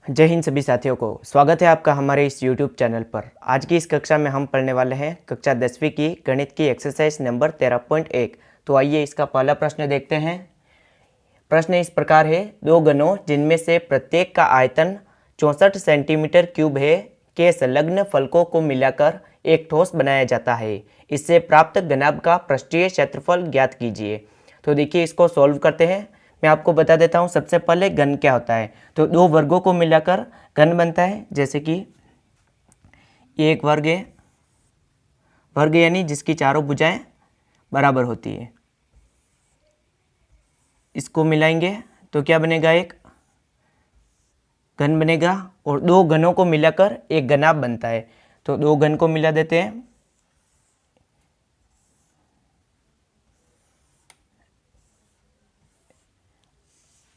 जय हिंद सभी साथियों को स्वागत है आपका हमारे इस YouTube चैनल पर। आज की इस कक्षा में हम पढ़ने वाले हैं कक्षा 10वीं की गणित की एक्सरसाइज नंबर 13.1। तो आइए इसका पहला प्रश्न देखते हैं। प्रश्न इस प्रकार है, दो घनों जिनमें से प्रत्येक का आयतन 64 सेंटीमीटर क्यूब है के संलग्न फलकों को मिलाकर एक ठोस बनाया जाता है। इससे प्राप्त घनाभ का पृष्ठीय क्षेत्रफल ज्ञात कीजिए। तो देखिए इसको सॉल्व करते हैं। मैं आपको बता देता हूँ सबसे पहले घन क्या होता है। तो दो वर्गों को मिलाकर घन बनता है, जैसे कि ये एक वर्ग है, वर्ग यानी जिसकी चारों भुजाएं बराबर होती है। इसको मिलाएंगे तो क्या बनेगा, एक घन बनेगा। और दो घनों को मिलाकर एक घनाभ बनता है। तो दो घन को मिला देते हैं।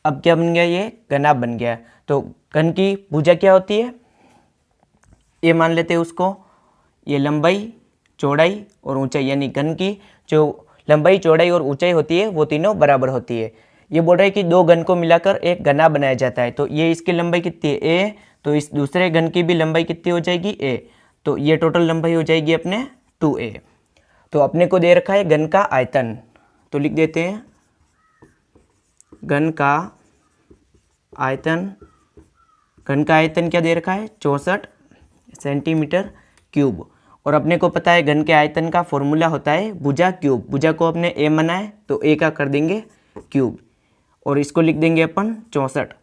अब क्या बन गया, ये घनाभ बन गया। तो घन की भुजा क्या होती है, ये मान लेते हैं उसको। ये लंबाई, चौड़ाई और ऊंचाई, यानी घन की जो लंबाई, चौड़ाई और ऊंचाई होती है वो तीनों बराबर होती है। ये बोल रहा है कि दो घन को मिलाकर एक घना बनाया जाता है। तो ये इसकी लंबाई कितनी है, ए। तो इस दूसरे घन की भी लंबाई कितनी हो जाएगी, ए। तो ये टोटल लंबाई हो जाएगी अपने 2a। तो अपने को दे रखा है घन का आयतन, तो लिख देते हैं घन का आयतन। घन का आयतन क्या दे रखा है, 64 सेंटीमीटर क्यूब। और अपने को पता है घन के आयतन का फॉर्मूला होता है भुजा क्यूब। भुजा को अपने ए माना है तो ए का कर देंगे क्यूब, और इसको लिख देंगे अपन 64।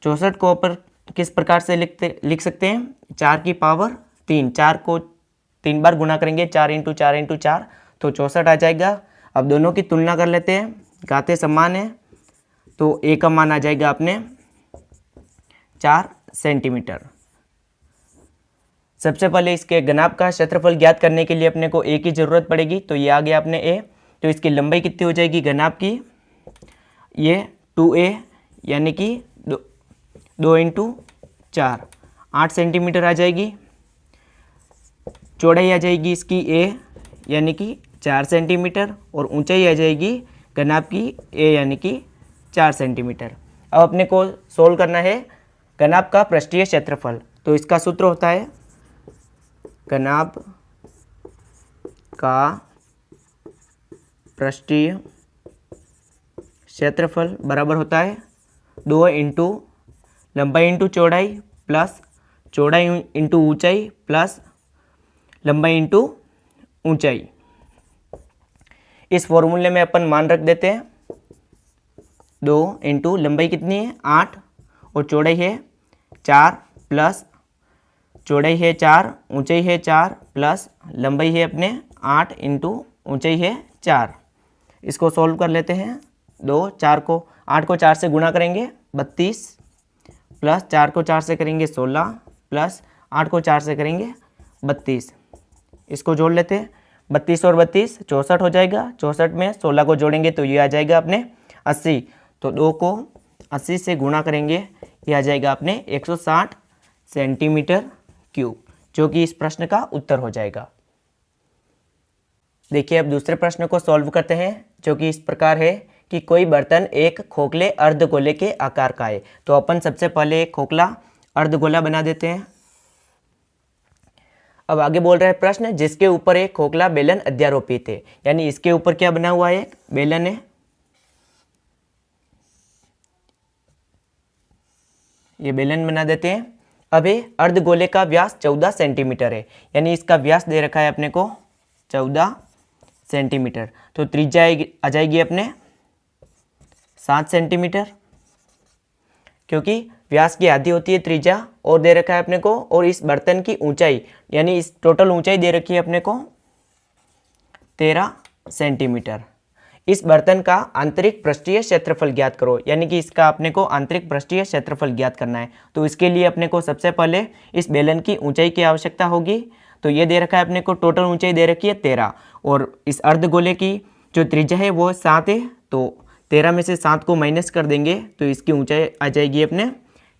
64 को अपन किस प्रकार से लिख सकते हैं, 4 की पावर 3। 4 को 3 बार गुणा करेंगे, 4 इंटू 4 इंटू 4, तो 64 आ जाएगा। अब दोनों की तुलना कर लेते हैं, घातें समान है तो ए का मान आ जाएगा अपने 4 सेंटीमीटर। सबसे पहले इसके घनाभ का क्षेत्रफल ज्ञात करने के लिए अपने को ए की जरूरत पड़ेगी। तो ये आ गया अपने ए। तो इसकी लंबाई कितनी हो जाएगी घनाभ की, ये 2a, यानी कि 2 इंटू 4, 8 सेंटीमीटर आ जाएगी। चौड़ाई आ जाएगी इसकी a, यानी कि 4 सेंटीमीटर, और ऊंचाई आ जाएगी घनाभ की a, यानी कि 4 सेंटीमीटर। अब अपने को सोल्व करना है घनाभ का पृष्ठीय क्षेत्रफल। तो इसका सूत्र होता है घनाभ का पृष्ठीय क्षेत्रफल बराबर होता है 2 इंटू लंबाई इंटू चौड़ाई प्लस चौड़ाई इंटू ऊंचाई प्लस लंबाई इंटू ऊंचाई। इस फॉर्मूले में अपन मान रख देते हैं 2 इंटू लंबाई कितनी है 8 और चौड़ाई है 4 प्लस चौड़ाई है 4, ऊंचाई है 4 प्लस लंबाई है अपने 8 इंटू ऊंचाई है 4। इसको सॉल्व कर लेते हैं। 8 को 4 से गुणा करेंगे 32, प्लस 4 को 4 से करेंगे 16, प्लस 8 को 4 से करेंगे 32। इसको जोड़ लेते हैं, 32 और 32 64 हो जाएगा। 64 में 16 को जोड़ेंगे तो ये आ जाएगा अपने 80। तो 2 को 80 से गुणा करेंगे, ये आ जाएगा अपने 160 सेंटीमीटर क्यूब, जो कि इस प्रश्न का उत्तर हो जाएगा। देखिए अब दूसरे प्रश्न को सॉल्व करते हैं, जो कि इस प्रकार है कि कोई बर्तन एक खोखले अर्धगोले के आकार का है। तो अपन सबसे पहले एक खोखला अर्धगोला बना देते हैं। अब आगे बोल रहा है प्रश्न, जिसके ऊपर एक खोखला बेलन अध्यारोपित है, यानी इसके ऊपर क्या बना हुआ है, एक बेलन है। ये बेलन बना देते हैं। अब ये अर्धगोले का व्यास 14 सेंटीमीटर है, यानी इसका व्यास दे रखा है अपने को 14 सेंटीमीटर। तो त्रिज्या आ जाएगी अपने 7 सेंटीमीटर, क्योंकि व्यास की आधी होती है त्रिज्या, और दे रखा है अपने को। और इस बर्तन की ऊंचाई, यानी इस टोटल ऊंचाई दे रखी है अपने को 13 सेंटीमीटर। इस बर्तन का आंतरिक पृष्ठीय क्षेत्रफल ज्ञात करो, यानी कि इसका अपने को आंतरिक पृष्ठीय क्षेत्रफल ज्ञात करना है। तो इसके लिए अपने को सबसे पहले इस बेलन की ऊंचाई की आवश्यकता होगी। तो ये दे रखा है अपने को, टोटल ऊंचाई दे रखी है 13, और इस अर्धगोले की जो त्रिज्या है वो 7 है। तो 13 में से 7 को माइनस कर देंगे तो इसकी ऊंचाई आ जाएगी अपने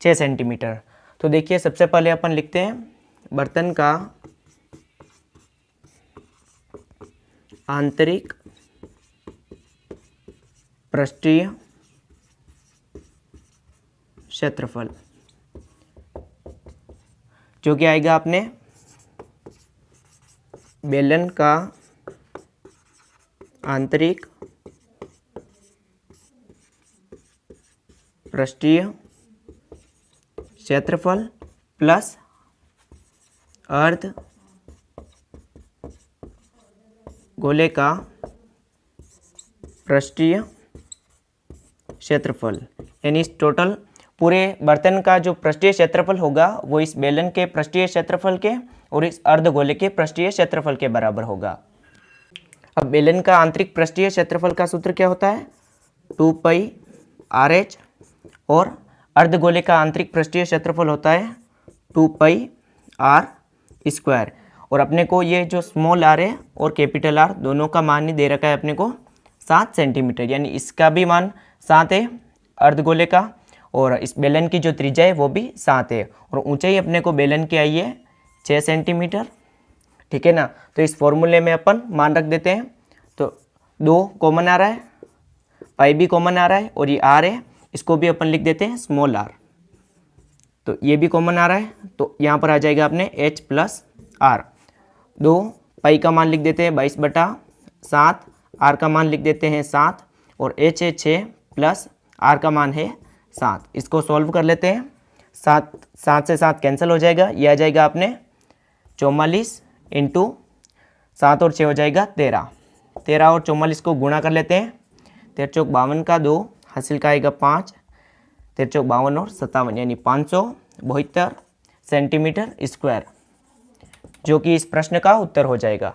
6 सेंटीमीटर। तो देखिए सबसे पहले अपन लिखते हैं बर्तन का आंतरिक पृष्ठीय क्षेत्रफल। जो कि आएगा अपने बेलन का आंतरिक पृष्ठीय क्षेत्रफल प्लस अर्ध गोले का पृष्ठीय क्षेत्रफल, यानी इस टोटल पूरे बर्तन का जो पृष्ठीय क्षेत्रफल होगा वो इस बेलन के पृष्ठीय क्षेत्रफल के और इस अर्धगोले के पृष्ठीय क्षेत्रफल के बराबर होगा। अब बेलन का आंतरिक पृष्ठीय क्षेत्रफल का सूत्र क्या होता है? 2πRh और अर्धगोले का आंतरिक पृष्ठीय क्षेत्रफल होता है 2πr²। और अपने को ये जो स्मॉल r है और कैपिटल R दोनों का मान ही दे रखा है अपने को 7 सेंटीमीटर, यानी इसका भी मान 7 है अर्धगोले का, और इस बेलन की जो त्रिज्या है वो भी 7 है, और ऊंचाई अपने को बेलन की आई है 6 सेंटीमीटर। ठीक है ना। तो इस फॉर्मूले में अपन मान रख देते हैं। तो 2 कॉमन आ रहा है, पाई भी कॉमन आ रहा है, और ये r है, इसको भी अपन लिख देते हैं स्मॉल r। तो ये भी कॉमन आ रहा है, तो यहाँ पर आ जाएगा अपने h प्लस r। 2 पाई का मान लिख देते हैं 22/7, r का मान लिख देते हैं 7, और h है 6 प्लस r का मान है 7। इसको सॉल्व कर लेते हैं। 7 से 7 कैंसिल हो जाएगा, ये आ जाएगा अपने 44 इंटू 7 और 6 हो जाएगा 13। 13 और 44 को गुणा कर लेते हैं। 13 चौक 52 का 2, हासिल का आएगा 5, 13 चौक 52 और 57, यानी 572 सेंटीमीटर स्क्वायर, जो कि इस प्रश्न का उत्तर हो जाएगा।